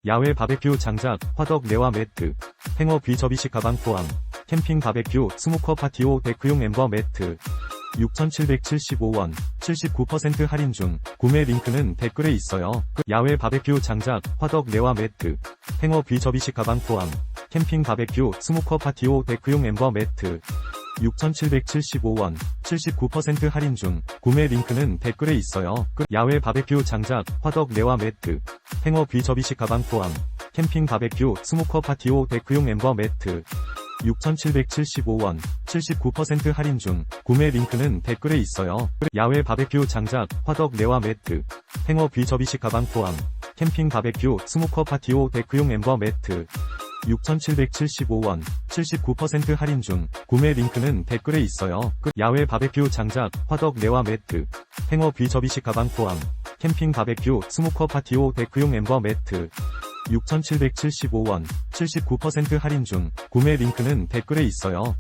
야외 바베큐 장작, 화덕 레와 매트, 행어 비접이식 가방 포함, 캠핑 바베큐, 스모커 파티오 데크용 엠버 매트, 6,775원, 79% 할인 중, 구매 링크는 댓글에 있어요. 야외 바베큐 장작, 화덕 레와 매트, 행어 비접이식 가방 포함, 캠핑 바베큐, 스모커 파티오 데크용 엠버 매트, 6,775원, 79% 할인 중, 구매 링크는 댓글에 있어요. 야외 바베큐 장작, 화덕 레와 매트, 행어 비접이식 가방 포함, 캠핑 바베큐, 스모커 파티오 데크용 엠버 매트, 6,775원, 79% 할인 중, 구매 링크는 댓글에 있어요. 야외 바베큐 장작, 화덕 레와 매트, 행어 비접이식 가방 포함, 캠핑 바베큐, 스모커 파티오 데크용 엠버 매트, 6,775원, 79% 할인 중, 구매 링크는 댓글에 있어요. 야외 바베큐 장작, 화덕 레와 매트, 행어 비접이식 가방 포함, 캠핑 바베큐, 스모커 파티오 데크용 엠버 매트, 6,775원, 79% 할인 중, 구매 링크는 댓글에 있어요.